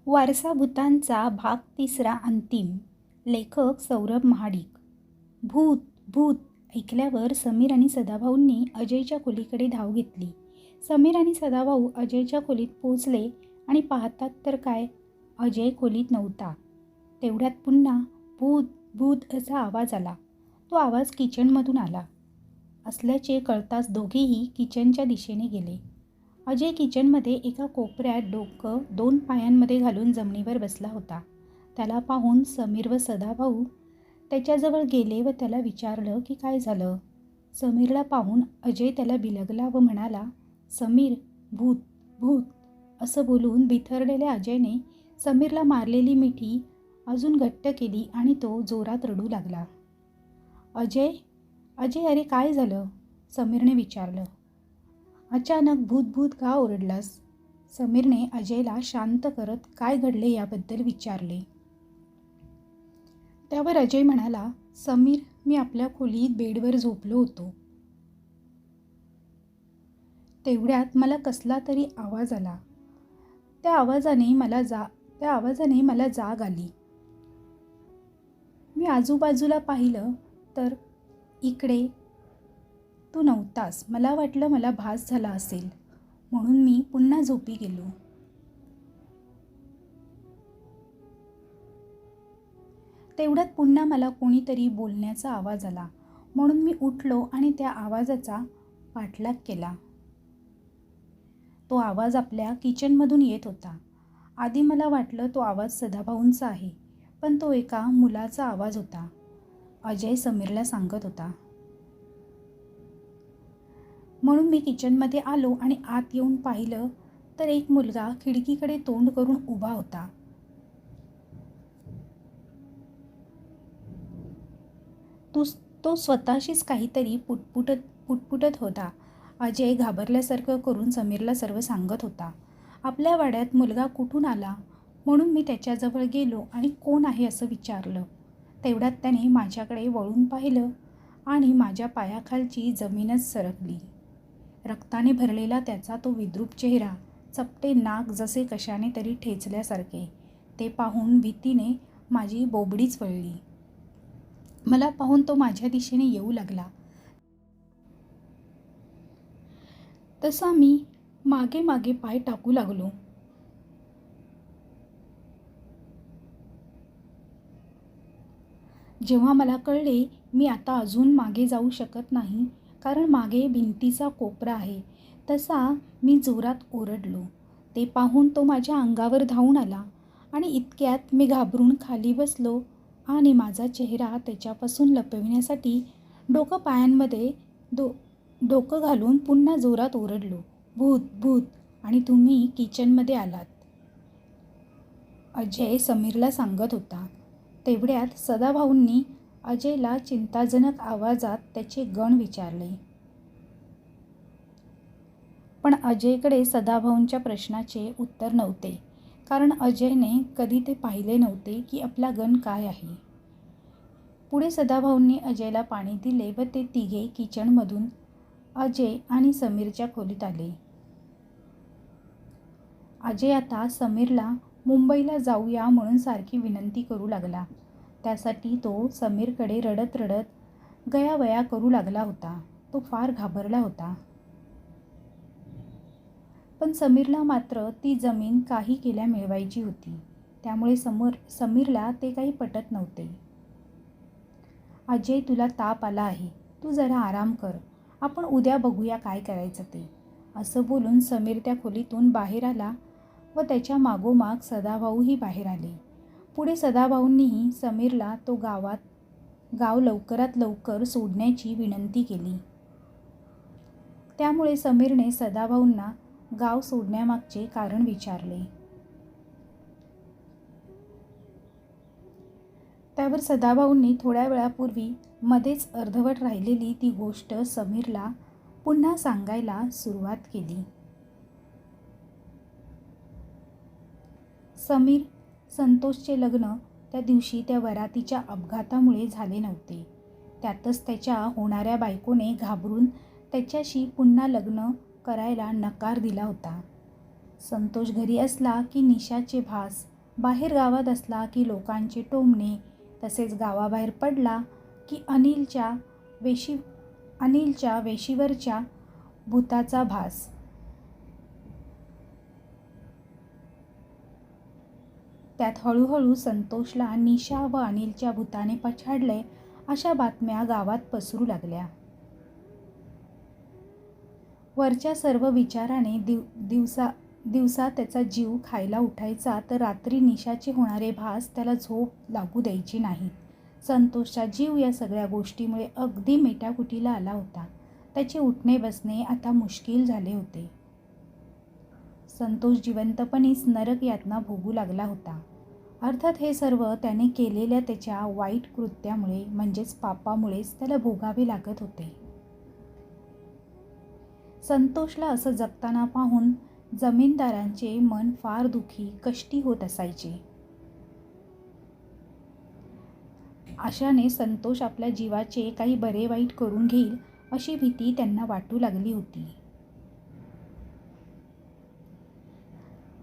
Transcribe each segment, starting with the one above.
वारसा भूतांचा भाग 3 अंतिम. लेखक सौरभ महाडिक. भूत भूत ऐकल्यावर समीर आणि सदाभाऊंनी अजयच्या खोलीकडे धाव घेतली. समीर आणि सदाभाऊ अजयच्या खोलीत पोचले आणि पाहतात तर काय, अजय खोलीत नव्हता. तेवढ्यात पुन्हा भूत भूत असा आवाज आला. तो आवाज किचनमधून आला असल्याचे कळताच दोघेही किचनच्या दिशेने गेले. अजय किचनमध्ये एका कोपऱ्यात डोकं 2 पायांमध्ये घालून जमिनीवर बसला होता. त्याला पाहून समीर व सदाभाऊ त्याच्याजवळ गेले व त्याला विचारलं की काय झालं. समीरला पाहून अजय त्याला बिलगला व म्हणाला, समीर, भूत भूत असं बोलून बिथरलेल्या अजयने समीरला मारलेली मिठी अजून घट्ट केली आणि तो जोरात रडू लागला. अजय अजय अरे काय झालं, समीरने विचारलं. अचानक भूत भूत का ओरडलास, समीरने अजयला शांत करत काय घडले याबद्दल विचारले. त्यावर अजय म्हणाला, समीर, मी आपल्या खोलीत बेडवर झोपलो होतो. तेवढ्यात मला कसला तरी आवाज आला. त्या आवाजाने मला जाग आली. मी आजूबाजूला पाहिलं तर इकडे तू नव्हतास. मला वाटलं मला भास झाला असेल म्हणून मी पुन्हा झोपी गेलो. तेवढ्यात पुन्हा मला कोणीतरी बोलण्याचा आवाज आला म्हणून मी उठलो आणि त्या आवाजाचा पाठलाग केला. तो आवाज आपल्या किचनमधून येत होता. आधी मला वाटलं तो आवाज सदाभाऊंचा आहे, पण तो एका मुलाचा आवाज होता, अजय समीरला सांगत होता. म्हणून मी किचनमध्ये आलो आणि आत येऊन पाहिलं तर एक मुलगा खिडकीकडे तोंड करून उभा होता. तो स्वतःशीच काहीतरी पुटपुटत होता. अजय घाबरल्यासारखं करून समीरला सर्व सांगत होता. आपल्या वाड्यात मुलगा कुठून आला म्हणून मी त्याच्याजवळ गेलो आणि कोण आहे असं विचारलं. तेवढ्यात त्याने माझ्याकडे वळून पाहिलं आणि माझ्या पायाखालची जमीनच सरकली. रक्ताने भरलेला त्याचा तो विद्रूप चेहरा, चपटे नाक जसे कशाने तरी ठेचल्यासारखे, ते पाहून भीतीने माझी बोबडीच वळली. मला पाहून तो माझ्या दिशेने येऊ लागला. तसा मी मागे मागे पाय टाकू लागलो. जेव्हा मला कळले मी आता अजून मागे जाऊ शकत नाही कारण मागे भिंतीचा कोपरा आहे, तसा मी जोरात ओरडलो. ते पाहून तो माझ्या अंगावर धावून आला आणि इतक्यात मी घाबरून खाली बसलो आणि माझा चेहरा त्याच्यापासून लपविण्यासाठी डोकं पायांमध्ये डोकं घालून पुन्हा जोरात ओरडलो, भूत भूत, आणि तुम्ही किचनमध्ये आलात, अजय समीरला सांगत होता. तेवढ्यात सदाभाऊंनी अजयला चिंताजनक आवाजात त्याचे गण विचारले. पण अजयकडे सदाभाऊंच्या प्रश्नाचे उत्तर नव्हते कारण अजयने कधी ते पाहिले नव्हते की आपला गण काय आहे. पुढे सदाभाऊंनी अजयला पाणी दिले व ते तिघे किचनमधून अजय आणि समीरच्या खोलीत आले. अजय आता समीरला मुंबईला जाऊया म्हणून सारखी विनंती करू लागला. त्यासाठी तो समीरकडे रडत रडत गयावया करू लागला होता. तो फार घाबरला होता. पण समीरला मात्र ती जमीन काही केल्या मिळवायची होती, त्यामुळे समीरला ते काही पटत नव्हते. अजय, तुला ताप आला आहे, तू जरा आराम कर, आपण उद्या बघूया काय करायचं ते, असं बोलून समीर त्या खोलीतून बाहेर आला व त्याच्या मागोमाग सदाभाऊही बाहेर आले. पुढे सदाभाऊंनीही समीरला तो गाव लवकरात लवकर सोडण्याची विनंती केली. त्यामुळे समीरने सदाभाऊंना गाव सोडण्यामागचे कारण विचारले. त्यावर सदाभाऊंनी थोड्या वेळापूर्वी मध्येच अर्धवट राहिलेली ती गोष्ट समीरला पुन्हा सांगायला सुरुवात केली. समीर, संतोषचे लग्न त्या दिवशी त्या वरातीच्या अपघातामुळे झाले नव्हते. त्यातच त्याच्या होणाऱ्या बायकोने घाबरून त्याच्याशी पुन्हा लग्न करायला नकार दिला होता. संतोष घरी असला की निशाचे भास बाहेर गावात असला की लोकांचे टोमणे, तसेच गावाबाहेर पडला की अनिलच्या वेशीवरच्या भूताचा भास. त्यात हळूहळू संतोषला निशा व अनिलच्या भूताने पछाडले अशा बातम्या गावात पसरू लागल्या. वरच्या सर्व विचाराने दिवसा त्याचा जीव खायला उठायचा, तर रात्री निशाचे होणारे भास त्याला झोप लागू द्यायची नाहीत. संतोषचा जीव या सगळ्या गोष्टीमुळे अगदी मेटाकुटीला आला होता. त्याचे उठणे बसणे आता मुश्किल झाले होते. संतोष जिवंतपणीच नरक यातना भोगू लागला होता. अर्थात हे सर्व त्याने केलेल्या त्याच्या वाईट कृत्यामुळे म्हणजेच पापामुळेच त्याला भोगावे लागत होते. संतोषला असं जगताना पाहून जमीनदारांचे मन फार दुखी, कष्टी होत असायचे. आशाने संतोष आपल्या जीवाचे काही बरे वाईट करून घेईल अशी भीती त्यांना वाटू लागली होती.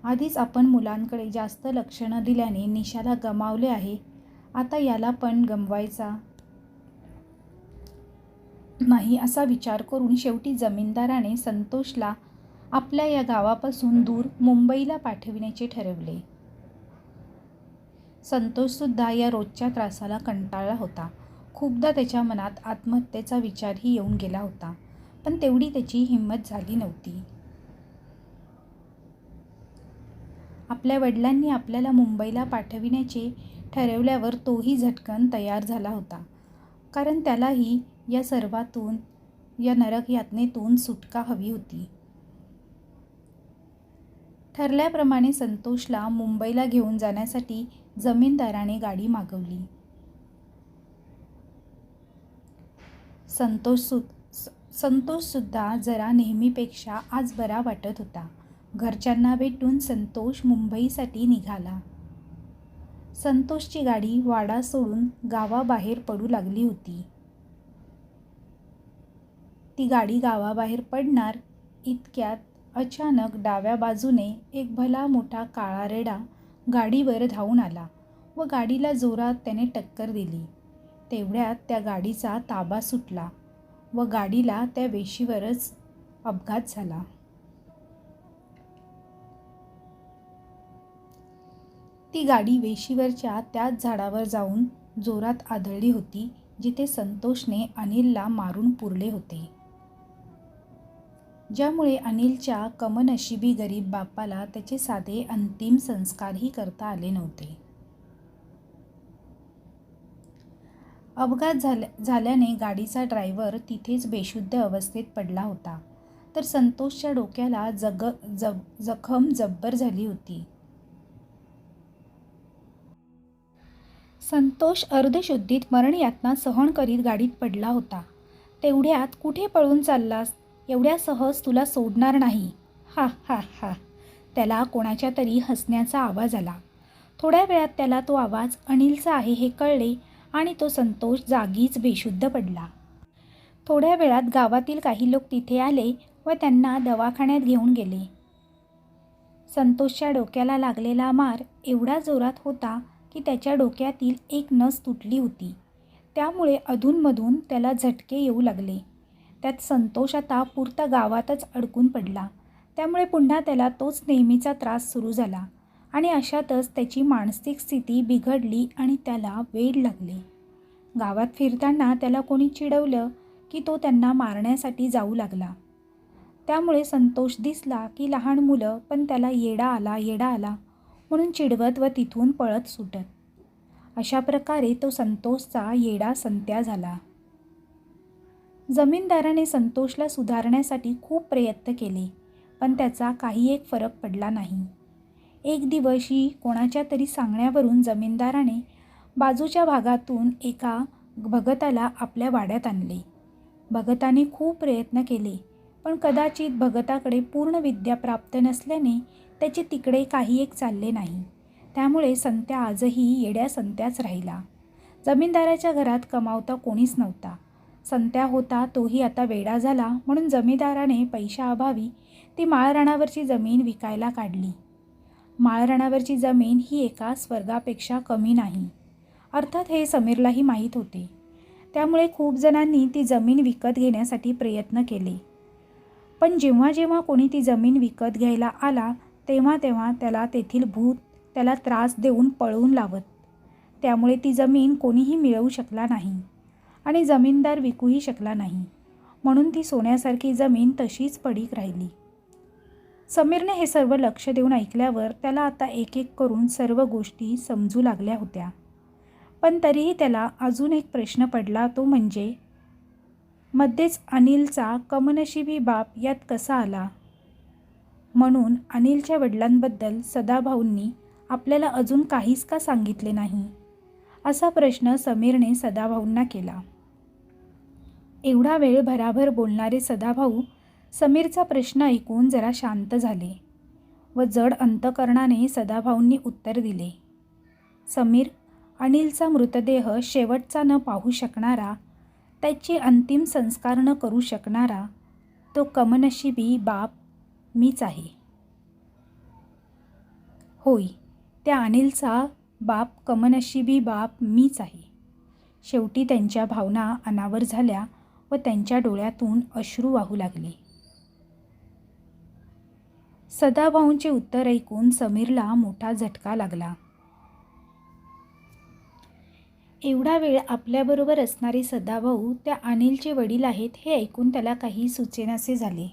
आधीच आपण मुलांकडे जास्त लक्ष न दिल्याने निशाला गमावले आहे, आता याला पण गमवायचा नाही असा विचार करून शेवटी जमीनदाराने संतोषला आपल्या या गावापासून दूर मुंबईला पाठविण्याचे ठरवले. संतोषसुद्धा या रोजच्या त्रासाला कंटाळला होता. खूपदा त्याच्या मनात आत्महत्येचा विचारही येऊन गेला होता, पण तेवढी त्याची हिंमत झाली नव्हती. आपल्या वडिलांनी आपल्याला मुंबईला पाठविण्याचे ठरवल्यावर तोही झटकन तयार झाला होता, कारण त्यालाही या नरक यातनेतून सुटका हवी होती. ठरल्याप्रमाणे संतोषला मुंबईला घेऊन जाण्यासाठी जमीनदाराने गाडी मागवली. संतोषसुद्धा जरा नेहमीपेक्षा आज बरा वाटत होता. घरच्यांना भेटून संतोष मुंबईसाठी निघाला. संतोषची गाडी वाडा सोडून गावाबाहेर पडू लागली होती. ती गाडी गावाबाहेर पडणार इतक्यात अचानक डाव्या बाजूने एक भला मोठा काळा रेडा गाडीवर धावून आला व गाडीला जोरात त्याने टक्कर दिली. तेवढ्यात त्या गाडीचा ताबा सुटला व गाडीला त्या वेशीवरच अपघात झाला. ती गाडी वेशीवरच्या त्याच झाडावर जाऊन जोरात आदळली होती, जिथे संतोषने अनिलला मारून पुरले होते. ज्यामुळे अनिलच्या कमनशिबी गरीब बापाला त्याचे साधे अंतिम संस्कारही करता आले नव्हते. अपघात झाल्याने गाडीचा ड्रायव्हर तिथेच बेशुद्ध अवस्थेत पडला होता, तर संतोषच्या डोक्याला जखम जब्बर झाली होती. संतोष अर्धशुद्धीत मरणयातना सहन करीत गाडीत पडला होता. तेवढ्यात कुठे पळून चाललास? एवढ्या सहज तुला सोडणार नाही. हा हा हा. त्याला कोणाच्या तरी हसण्याचा आवाज आला. थोड्या वेळात त्याला तो आवाज अनिलचा आहे हे कळले आणि तो संतोष जागीच बेशुद्ध पडला. थोड्या वेळात गावातील काही लोक तिथे आले व त्यांना दवाखान्यात घेऊन गेले. संतोषच्या डोक्याला लागलेला मार एवढा जोरात होता की त्याच्या डोक्यातील एक नस तुटली होती. त्यामुळे अधूनमधून त्याला झटके येऊ लागले. त्यात संतोष आता पुरता गावातच अडकून पडला. त्यामुळे पुन्हा त्याला तोच नेहमीचा त्रास सुरू झाला आणि अशातच त्याची मानसिक स्थिती बिघडली आणि त्याला वेड लागले. गावात फिरताना त्याला कोणी चिडवलं की तो त्यांना मारण्यासाठी जाऊ लागला. त्यामुळे संतोष दिसला की लहान मुलं पण त्याला येडा आला म्हणून चिडवत व तिथून पळत सुटत. अशा प्रकारे तो संतोषचा येडा संत्या झाला. जमीनदाराने संतोषला सुधारण्यासाठी खूप प्रयत्न केले, पण त्याचा काही एक फरक पडला नाही. एक दिवशी कोणाच्या तरी सांगण्यावरून जमीनदाराने बाजूच्या भागातून एका भगताला आपल्या वाड्यात आणले. भगताने खूप प्रयत्न केले, पण कदाचित भगताकडे पूर्ण विद्या प्राप्त नसल्याने त्याचे तिकडे काही एक चालले नाही. त्यामुळे संत्या आजही येड्या संत्याच राहिला. जमीनदाराच्या घरात कमावता कोणीच नव्हता. संत्या होता तोही आता वेडा झाला, म्हणून जमीनदाराने पैशाअभावी ती माळरानावरची जमीन विकायला काढली. माळरानावरची जमीन ही एका स्वर्गापेक्षा कमी नाही. अर्थात हे समीरलाही माहीत होते. त्यामुळे खूप जणांनी ती जमीन विकत घेण्यासाठी प्रयत्न केले. पण जेव्हा जेव्हा कोणी ती जमीन विकत घ्यायला आला तेव्हा तेव्हा त्याला तेथील भूत त्याला त्रास देऊन पळवून लावत. त्यामुळे ती जमीन कोणीही मिळवू शकला नाही आणि जमीनदार विकूही शकला नाही. म्हणून ती सोन्यासारखी जमीन तशीच पडीक राहिली. समीरने हे सर्व लक्ष देऊन ऐकल्यावर त्याला आता एक एक करून सर्व गोष्टी समजू लागल्या होत्या. पण तरीही त्याला अजून एक प्रश्न पडला, तो म्हणजे मध्येच अनिलचा कमनशिबी बाप यात कसा आला? म्हणून अनिलच्या वडिलांबद्दल सदाभाऊंनी आपल्याला अजून काहीच का सांगितले नाही, असा प्रश्न समीरने सदाभाऊंना केला. एवढा वेळ भराभर बोलणारे सदाभाऊ समीरचा प्रश्न ऐकून जरा शांत झाले व जड अंतकरणाने सदाभाऊंनी उत्तर दिले. समीर, अनिलचा मृतदेह शेवटचा न पाहू शकणारा, त्याचे अंतिम संस्कार न करू शकणारा तो कमनशिबी बाप मीच आहे. होय, त्या अनिलचा बाप कमनशिबी बाप मीच आहे. शेवटी त्यांच्या भावना अनावर झाल्या व त्यांच्या डोळ्यातून अश्रू वाहू लागले. सदाभाऊंचे उत्तर ऐकून समीरला मोठा झटका लागला. एवढा वेळ आपल्याबरोबर असणारे सदाभाऊ त्या अनिलचे वडील आहेत हे ऐकून त्याला काही सुचेनासे झाले.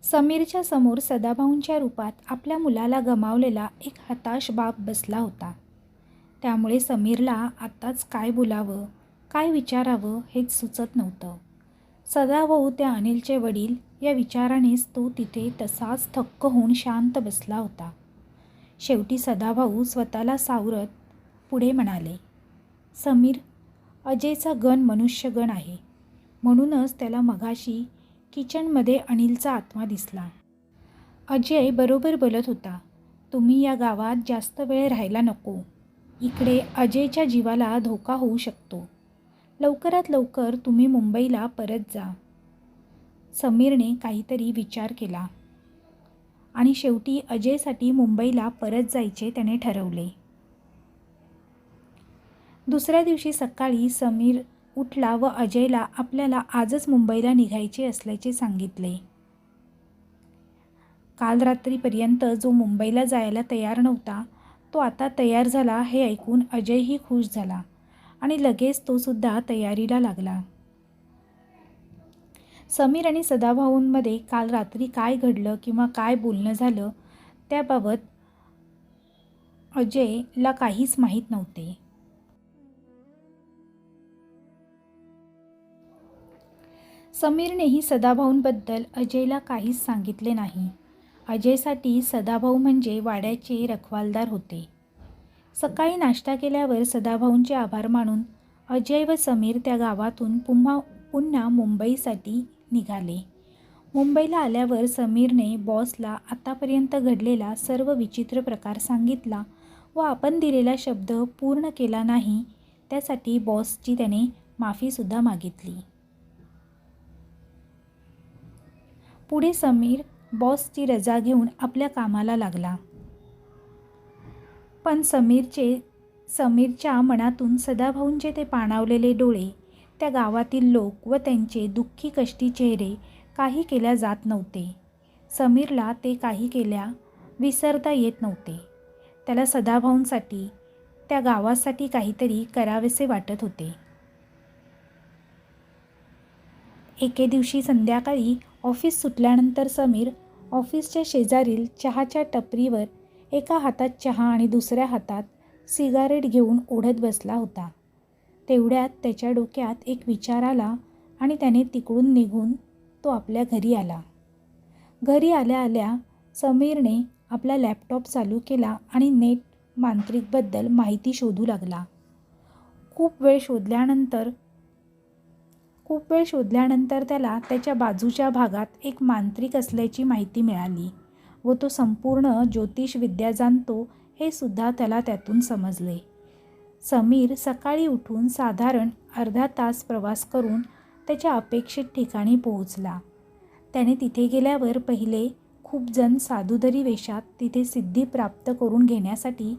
समीरच्या समोर सदाभाऊंच्या रूपात आपल्या मुलाला गमावलेला एक हताश बाप बसला होता. त्यामुळे समीरला आत्ताच काय बोलावं, काय विचारावं हेच सुचत नव्हतं. सदाभाऊ त्या अनिलचे वडील या विचारानेच तो तिथे तसाच थक्क होऊन शांत बसला होता. शेवटी सदाभाऊ स्वतःला सावरत पुढे म्हणाले, समीर, अजयचा गण मनुष्यगण आहे. म्हणूनच त्याला मगाशी किचनमध्ये अनिलचा आत्मा दिसला. अजय बरोबर बोलत होता. तुम्ही या गावात जास्त वेळ राहायला नको. इकडे अजयच्या जीवाला धोका होऊ शकतो. लवकरात लवकर तुम्ही मुंबईला परत जा. समीरने काहीतरी विचार केला आणि शेवटी अजयसाठी मुंबईला परत जायचे त्याने ठरवले. दुसऱ्या दिवशी सकाळी समीर उठला व अजयला आपल्याला आजच मुंबईला निघायचे असल्याचे सांगितले. काल रात्रीपर्यंत जो मुंबईला जायला तयार नव्हता तो आता तयार झाला हे ऐकून अजयही खुश झाला आणि लगेच तो सुद्धा तयारीला लागला. समीर आणि सदाभाऊंमध्ये काल रात्री काय घडलं किंवा काय बोलणं झालं त्याबाबत अजयला काहीच माहीत नव्हते. समीरनेही सदाभाऊंबद्दल अजयला काहीच सांगितले नाही. अजयसाठी सदाभाऊ म्हणजे वाड्याचे रखवालदार होते. सकाळी नाश्ता केल्यावर सदाभाऊंचे आभार मानून अजय व समीर त्या गावातून पुन्हा मुंबईसाठी निघाले. मुंबईला आल्यावर समीरने बॉसला आतापर्यंत घडलेला सर्व विचित्र प्रकार सांगितला व आपण दिलेला शब्द पूर्ण केला नाही त्यासाठी बॉसची त्याने माफीसुद्धा मागितली. पुढे समीर बॉसची रजा घेऊन आपल्या कामाला लागला. पण समीरच्या मनातून सदाभाऊंचे ते पाणावलेले डोळे, त्या गावातील लोक व त्यांचे दुःखी कष्टी चेहरे काही केल्या जात नव्हते. समीरला ते काही केल्या विसरता येत नव्हते. त्याला सदाभाऊंसाठी, त्या गावासाठी काहीतरी करावेसे वाटत होते. एके दिवशी संध्याकाळी ऑफिस सुटल्यानंतर समीर ऑफिसच्या शेजारील चहाच्या टपरीवर एका हातात चहा आणि दुसऱ्या हातात सिगारेट घेऊन ओढत बसला होता. तेवढ्यात त्याच्या डोक्यात एक विचार आला आणि त्याने तिकडून निघून तो आपल्या घरी आला. घरी आल्या आल्या समीरने आपला लॅपटॉप चालू केला आणि नेट मांत्रिकबद्दल माहिती शोधू लागला. खूप वेळ शोधल्यानंतर त्याला त्याच्या बाजूच्या भागात एक मांत्रिक असल्याची माहिती मिळाली व तो संपूर्ण ज्योतिष विद्या जाणतो हे सुद्धा त्याला त्यातून समजले. समीर सकाळी उठून साधारण अर्धा तास प्रवास करून त्याच्या अपेक्षित ठिकाणी पोहोचला. त्याने तिथे गेल्यावर पहिले खूप जण साधुधरी वेशात तिथे सिद्धी प्राप्त करून घेण्यासाठी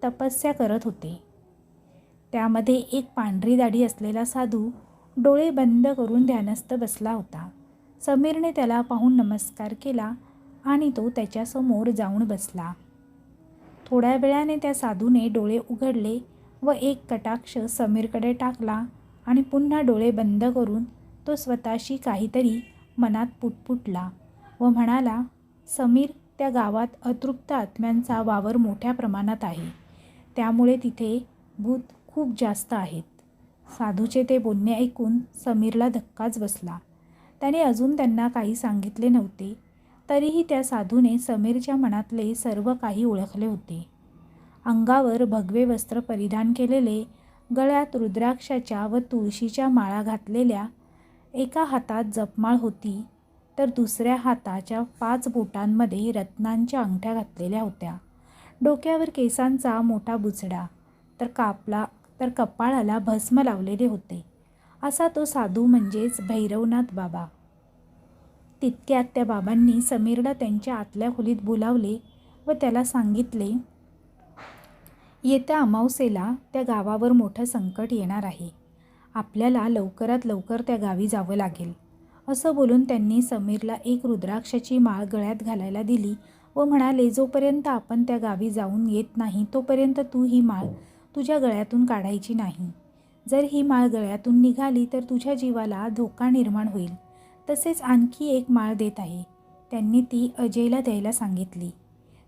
तपस्या करत होते. त्यामध्ये एक पांढरी दाढी असलेला साधू डोळे बंद करून ध्यानस्थ बसला होता. समीरने त्याला पाहून नमस्कार केला आणि तो त्याच्यासमोर जाऊन बसला. थोड्या वेळाने त्या साधूने डोळे उघडले व एक कटाक्ष समीरकडे टाकला आणि पुन्हा डोळे बंद करून तो स्वतःशी काहीतरी मनात पुटपुटला व म्हणाला, समीर, त्या गावात अतृप्त आत्म्यांचा वावर मोठ्या प्रमाणात आहे. त्यामुळे तिथे भूत खूप जास्त आहेत. साधूचे ते बोलणे ऐकून समीरला धक्काच बसला. त्याने अजून त्यांना काही सांगितले नव्हते, तरीही त्या साधूने समीरच्या मनातले सर्व काही ओळखले होते. अंगावर भगवे वस्त्र परिधान केलेले, गळ्यात रुद्राक्षाच्या व तुळशीच्या माळा घातलेल्या, एका हातात जपमाळ होती तर दुसऱ्या हाताच्या 5 बोटांमध्ये रत्नांच्या अंगठ्या घातलेल्या होत्या. डोक्यावर केसांचा मोठा बुचडा, तर कपाळाला भस्म लावलेले होते. असा तो साधू म्हणजेच भैरवनाथ बाबा. तितक्यात त्या बाबांनी समीरला त्यांच्या आतल्या खोलीत बोलावले व त्याला सांगितले, येत्या अमावस्येला त्या गावावर मोठं संकट येणार आहे. आपल्याला लवकरात लवकर त्या गावी जावं लागेल. असं बोलून त्यांनी समीरला एक रुद्राक्षाची माळ गळ्यात घालायला दिली व म्हणाले, जोपर्यंत आपण त्या गावी जाऊन येत नाही तोपर्यंत तू ही माळ तुझ्या गळ्यातून काढायची नाही. जर ही माळ गळ्यातून निघाली तर तुझ्या जीवाला धोका निर्माण होईल. तसेच आणखी एक माळ देत आहे. त्यांनी ती अजयला द्यायला सांगितली.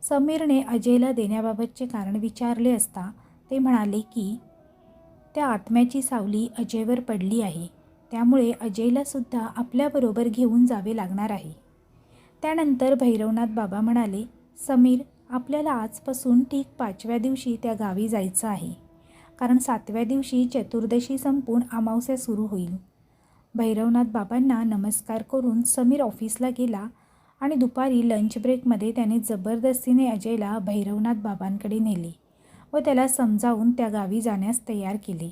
समीरने अजयला देण्याबाबतचे कारण विचारले असता ते म्हणाले की त्या आत्म्याची सावली अजयवर पडली आहे. त्यामुळे अजयलासुद्धा आपल्याबरोबर घेऊन जावे लागणार आहे. त्यानंतर भैरवनाथ बाबा म्हणाले, समीर, आपल्याला आजपासून ठीक 5व्या दिवशी त्या गावी जायचं आहे. कारण 7व्या दिवशी चतुर्दशी संपून अमावस्या सुरू होईल. भैरवनाथ बाबांना नमस्कार करून समीर ऑफिसला गेला आणि दुपारी लंच ब्रेकमध्ये त्याने जबरदस्तीने अजयला भैरवनाथ बाबांकडे नेले व त्याला समजावून त्या गावी जाण्यास तयार केले.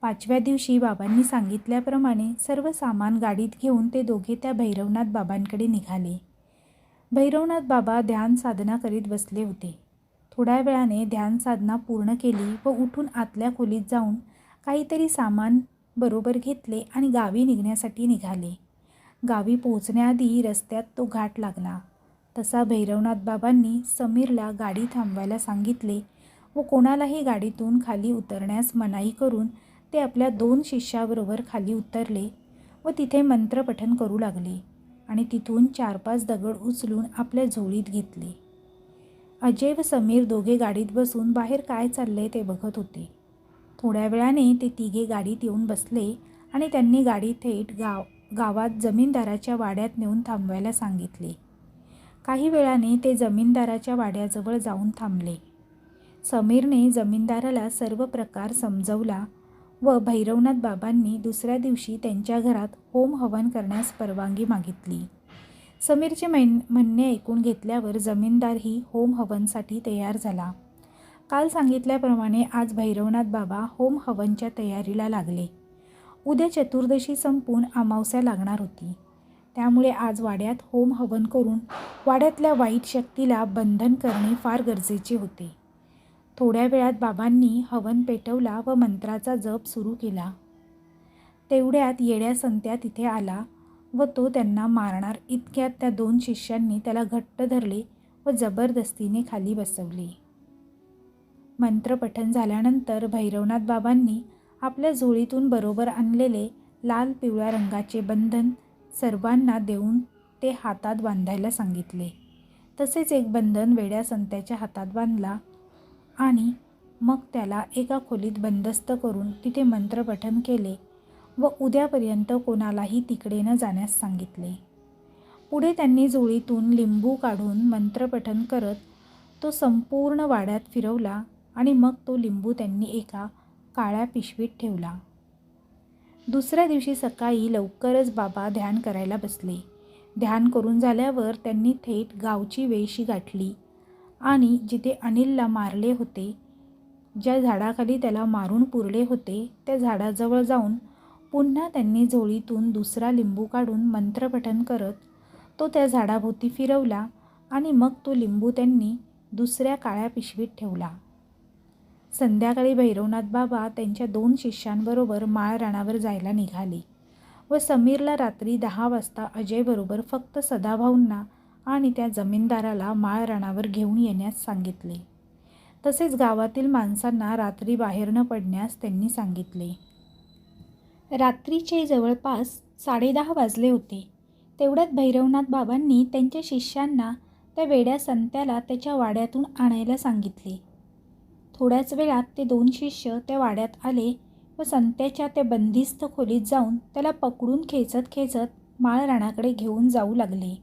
5व्या दिवशी बाबांनी सांगितल्याप्रमाणे सर्व सामान गाडीत घेऊन ते दोघे त्या भैरवनाथ बाबांकडे निघाले. भैरवनाथ बाबा ध्यान साधना करीत बसले होते. थोड्या वेळाने ध्यान साधना पूर्ण केली व उठून आतल्या खोलीत जाऊन काहीतरी सामान बरोबर घेतले आणि गावी निघण्यासाठी निघाले. गावी पोहोचण्याआधी रस्त्यात तो घाट लागला. तसा भैरवनाथ बाबांनी समीरला गाडी थांबवायला सांगितले व कोणालाही गाडीतून खाली उतरण्यास मनाई करून ते आपल्या 2 शिष्याबरोबर खाली उतरले व तिथे मंत्रपठण करू लागले आणि तिथून 4-5 दगड उचलून आपल्या झोळीत घेतले. अजय व समीर दोघे गाडीत बसून बाहेर काय चाललंय ते बघत होते. थोड्या वेळाने ते तिघे गाडीत येऊन बसले आणि त्यांनी गाडी थेट गावात जमीनदाराच्या वाड्यात नेऊन थांबवायला सांगितले. काही वेळाने ते जमीनदाराच्या वाड्याजवळ जाऊन थांबले. समीरने जमीनदाराला सर्व प्रकार समजवला व भैरवनाथ बाबांनी दुसऱ्या दिवशी त्यांच्या घरात होम हवन करण्यास परवानगी मागितली. समीरचे म्हणणे ऐकून घेतल्यावर जमीनदारही होम हवनसाठी तयार झाला. काल सांगितल्याप्रमाणे आज भैरवनाथ बाबा होम हवनच्या तयारीला लागले. उद्या चतुर्दशी संपून अमावस्या लागणार होती. त्यामुळे आज वाड्यात होम हवन करून वाड्यातल्या वाईट शक्तीला बंधन करणे फार गरजेचे होते. थोड्या वेळात बाबांनी हवन पेटवला व मंत्राचा जप सुरू केला. तेवढ्यात येड्या संत्या तिथे आला व तो त्यांना मारणार इतक्यात त्या 2 शिष्यांनी त्याला घट्ट धरले व जबरदस्तीने खाली बसवले. मंत्रपठण झाल्यानंतर भैरवनाथ बाबांनी आपल्या झोळीतून बरोबर आणलेले लाल पिवळ्या रंगाचे बंधन सर्वांना देऊन ते हातात बांधायला सांगितले. तसेच एक बंधन वेड्या संत्याच्या हातात बांधला आणि मग त्याला एका खोलीत बंदस्त करून तिथे मंत्रपठण केले व उद्यापर्यंत कोणालाही तिकडे न जाण्यास सांगितले. पुढे त्यांनी झोळीतून लिंबू काढून मंत्रपठण करत तो संपूर्ण वाड्यात फिरवला आणि मग तो लिंबू त्यांनी एका काळ्या पिशवीत ठेवला. दुसऱ्या दिवशी सकाळी लवकरच बाबा ध्यान करायला बसले. ध्यान करून झाल्यावर त्यांनी थेट गावची वेशी गाठली आणि जिथे अनिलला मारले होते, ज्या झाडाखाली त्याला मारून पुरले होते, त्या झाडाजवळ जाऊन पुन्हा त्यांनी झोळीतून दुसरा लिंबू काढून मंत्रपठण करत तो त्या झाडाभोवती फिरवला आणि मग तो लिंबू त्यांनी दुसऱ्या काळ्या पिशवीत ठेवला. संध्याकाळी भैरवनाथ बाबा त्यांच्या 2 शिष्यांबरोबर माळ रानावर जायला निघाले व समीरला रात्री 10 वाजता अजयबरोबर फक्त सदाभाऊंना आणि त्या जमीनदाराला माळ रानावर घेऊन येण्यास सांगितले. तसेच गावातील माणसांना रात्री बाहेर न पडण्यास त्यांनी सांगितले. रात्रीचे जवळपास 10:30 वाजले होते. तेवढ्यात भैरवनाथ बाबांनी त्यांच्या शिष्यांना त्या वेड्या संत्याला त्याच्या वाड्यातून आणायला सांगितले. थोड्याच वेळात ते 2 शिष्य त्या वाड्यात आले व संत्याच्या त्या बंदिस्त खोलीत जाऊन त्याला पकडून खेचत खेचत माळ रानाकडे घेऊन जाऊ लागले.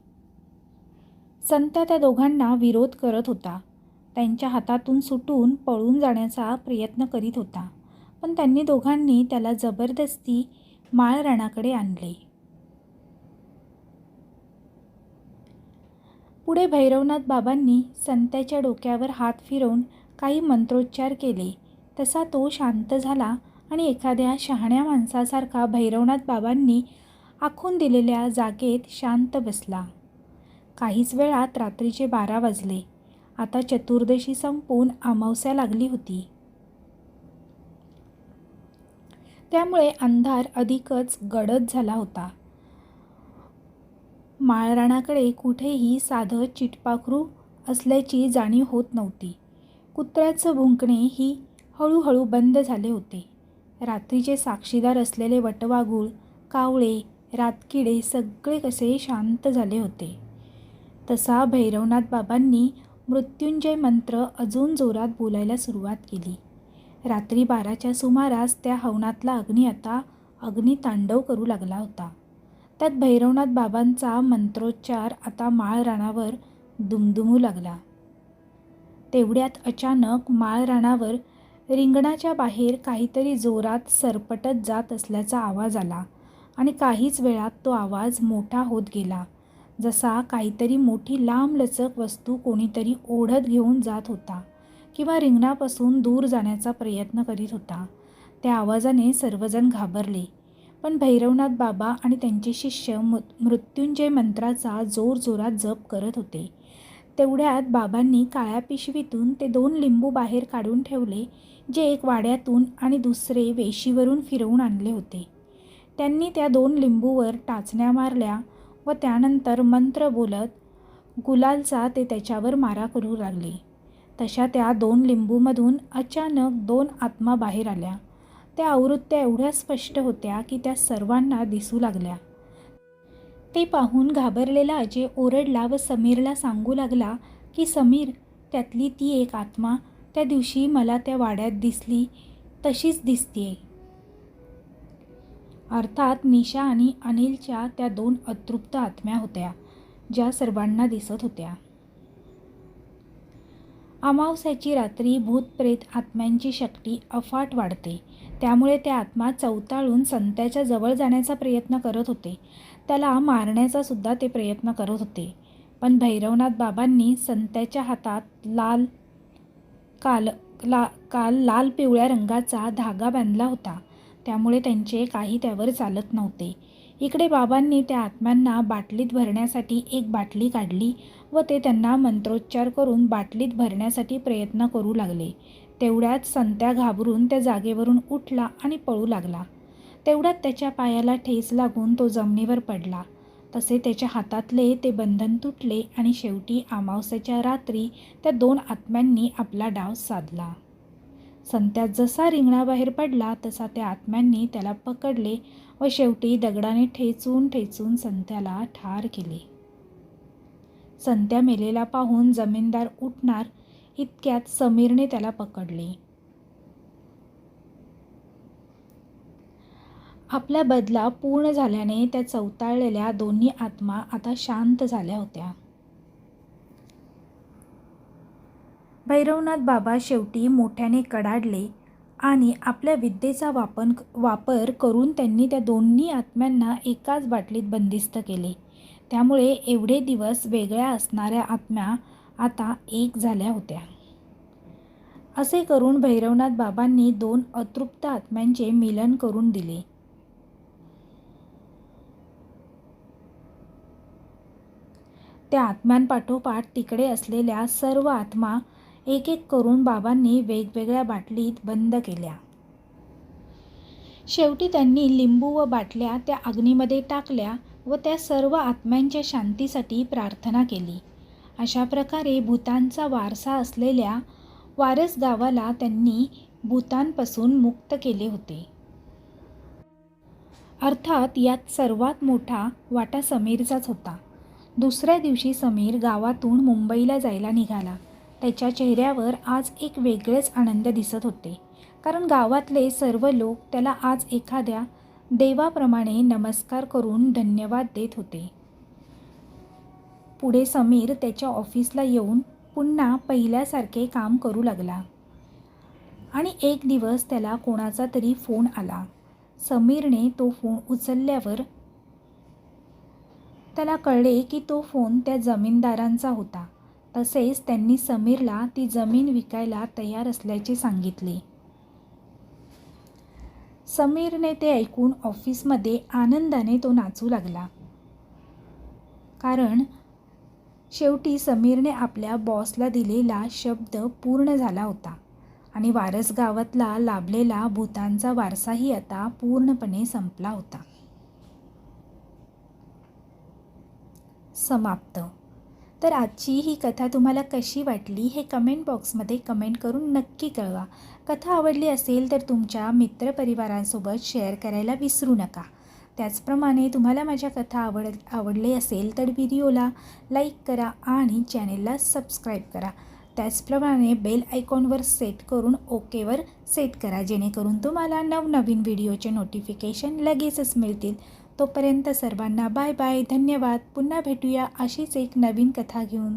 संत्या त्या दोघांना विरोध करत होता. त्यांच्या हातातून सुटून पळून जाण्याचा प्रयत्न करीत होता, पण त्यांनी दोघांनी त्याला जबरदस्ती माळ रानाकडे आणले. पुढे भैरवनाथ बाबांनी संत्याच्या डोक्यावर हात फिरवून काही मंत्रोच्चार केले. तसा तो शांत झाला आणि एखाद्या शहाण्या माणसासारखा भैरवनाथ बाबांनी आखून दिलेल्या जागेत शांत बसला. काहीच वेळात रात्रीचे 12 वाजले. आता चतुर्दशी संपून अमावस्या लागली होती. त्यामुळे अंधार अधिकच गडद झाला होता. माळरानाकडे कुठेही साधं चिटपाखरू असल्याची जाणीव होत नव्हती. कुत्र्याचं भुंकणे ही हळूहळू बंद झाले होते. रात्रीचे साक्षीदार असलेले वटवाघूळ, कावळे, रातकिडे सगळे कसे शांत झाले होते. तसा भैरवनाथ बाबांनी मृत्युंजय मंत्र अजून जोरात बोलायला सुरुवात केली. रात्री 12च्या सुमारास त्या हवनातला अग्नी आता अग्नितांडव करू लागला होता. त्यात भैरवनाथ बाबांचा मंत्रोच्चार आता माळ रानावर दुमदुमू लागला. तेवढ्यात अचानक माळ रानावर रिंगणाच्या बाहेर काहीतरी जोरात सरपटत जात असल्याचा आवाज आला आणि काहीच वेळात तो आवाज मोठा होत गेला, जसा काहीतरी मोठी लांबलचक वस्तू कोणीतरी ओढत घेऊन जात होता किंवा रिंगणापासून दूर जाण्याचा प्रयत्न करीत होता. त्या आवाजाने सर्वजण घाबरले, पण भैरवनाथ बाबा आणि त्यांचे शिष्य मृत्युंजय मंत्राचा जोरजोरात जप करत होते. तेवढ्यात बाबांनी काळ्या पिशवीतून ते 2 लिंबू बाहेर काढून ठेवले, जे एक वाड्यातून आणि दुसरे वेशीवरून फिरवून आणले होते. त्यांनी त्या 2 लिंबूवर टाचण्या मारल्या व त्यानंतर मंत्र बोलत गुलालचा ते त्याच्यावर मारा करू लागले. तशा त्या 2 लिंबूमधून अचानक 2 आत्मा बाहेर आल्या. त्या आवृत्त्या एवढ्या स्पष्ट होत्या की त्या सर्वांना दिसू लागल्या. ते पाहून घाबरलेला अजय ओरडला व समीरला सांगू लागला की समीर, त्यातली ती एक आत्मा त्या दिवशी मला त्या वाड्यात दिसली तशीच दिसतेय. अर्थात निशा आणि अनिलच्या त्या 2 अतृप्त आत्म्या होत्या, ज्या सर्वांना दिसत होत्या. अमावस्याची रात्री भूतप्रेत आत्म्यांची शक्ती अफाट वाढते. त्यामुळे त्या आत्मा चवताळून संत्याच्या जवळ जाण्याचा प्रयत्न करत होते. त्याला मारण्याचा सुद्धा ते प्रयत्न करत होते. पण भैरवनाथ बाबांनी संत्याच्या हातात काल लाल पिवळ्या रंगाचा धागा बांधला होता. त्यामुळे त्यांचे काही त्यावर चालत नव्हते. इकडे बाबांनी त्या आत्म्यांना बाटलीत भरण्यासाठी एक बाटली काढली व ते त्यांना मंत्रोच्चार करून बाटलीत भरण्यासाठी प्रयत्न करू लागले. तेवढ्यात संत्या घाबरून त्या जागेवरून उठला आणि पळू लागला. तेवढ्यात त्याच्या पायाला ठेच लागून तो जमिनीवर पडला. तसे त्याच्या हातातले ते बंधन तुटले आणि शेवटी अमावस्याच्या रात्री त्या 2 आत्म्यांनी आपला डाव साधला. संत्या जसा रिंगणाबाहेर पडला तसा त्या आत्म्यांनी त्याला पकडले व शेवटी दगडाने ठेचून ठेचून संत्याला ठार केले. संत्या मेलेला पाहून जमीनदार उठणार इतक्यात समीरने त्याला पकडले. आपला बदला पूर्ण झाल्याने त्या चवताळलेल्या दोन्ही आत्मा आता शांत झाल्या होत्या. भैरवनाथ बाबा शेवटी मोठ्याने कडाडले आणि आपल्या विद्येचा वापर करून त्यांनी त्या दोन्ही आत्म्यांना एकाच बाटलीत बंदिस्त केले. त्यामुळे एवढे दिवस वेगळ्या असणाऱ्या आत्म्या आता एक झाल्या होत्या. असे करून भैरवनाथ बाबांनी 2 अतृप्त आत्म्यांचे मिलन करून दिले. त्या आत्म्यांपाठोपाठ तिकडे असलेल्या सर्व आत्मा एक एक करून बाबांनी वेगवेगळ्या बाटलीत बंद केल्या. शेवटी त्यांनी लिंबू व बाटल्या त्या अग्नीमध्ये टाकल्या व त्या सर्व आत्म्यांच्या शांतीसाठी प्रार्थना केली. अशा प्रकारे भूतांचा वारसा असलेल्या वारस गावाला त्यांनी भूतांपासून मुक्त केले होते. अर्थात यात सर्वात मोठा वाटा समीरचाच होता. दुसऱ्या दिवशी समीर गावातून मुंबईला जायला निघाला. त्याच्या चेहऱ्यावर आज एक वेगळेच आनंद दिसत होते, कारण गावातले सर्व लोक त्याला आज एखाद्या देवाप्रमाणे नमस्कार करून धन्यवाद देत होते. पुढे समीर त्याच्या ऑफिसला येऊन पुन्हा पहिल्यासारखे काम करू लागला. आणि एक दिवस त्याला कोणाचा तरी फोन आला. समीरने तो फोन उचलल्यावर त्याला कळले की तो फोन त्या जमीनदारांचा होता. तसेच त्यांनी समीरला ती जमीन विकायला तयार असल्याचे सांगितले. समीरने ते ऐकून ऑफिसमध्ये आनंदाने तो नाचू लागला, कारण शेवटी समीरने आपल्या बॉसला दिलेला शब्द पूर्ण झाला होता आणि वारस गावातला लाभलेला भूतांचा वारसाही आता पूर्णपणे संपला होता. समाप्त. तर आजची ही कथा तुम्हाला कशी वाटली हे कमेंट बॉक्समध्ये कमेंट करून नक्की कळवा. कथा आवडली असेल तर तुमच्या मित्रपरिवारांसोबत शेअर करायला विसरू नका. त्याचप्रमाणे तुम्हाला माझ्या कथा आवडली असेल तर व्हिडिओला लाईक करा आणि चॅनेलला सबस्क्राईब करा. त्याचप्रमाणे बेल आयकॉनवर सेट करून ओकेवर सेट करा, जेणेकरून तुम्हाला नवनवीन व्हिडिओचे नोटिफिकेशन लगेचच मिळतील. तोपर्यंत सर्वांना बाय बाय, धन्यवाद. पुन्हा भेटूया अशीच एक नवीन कथा घेऊन.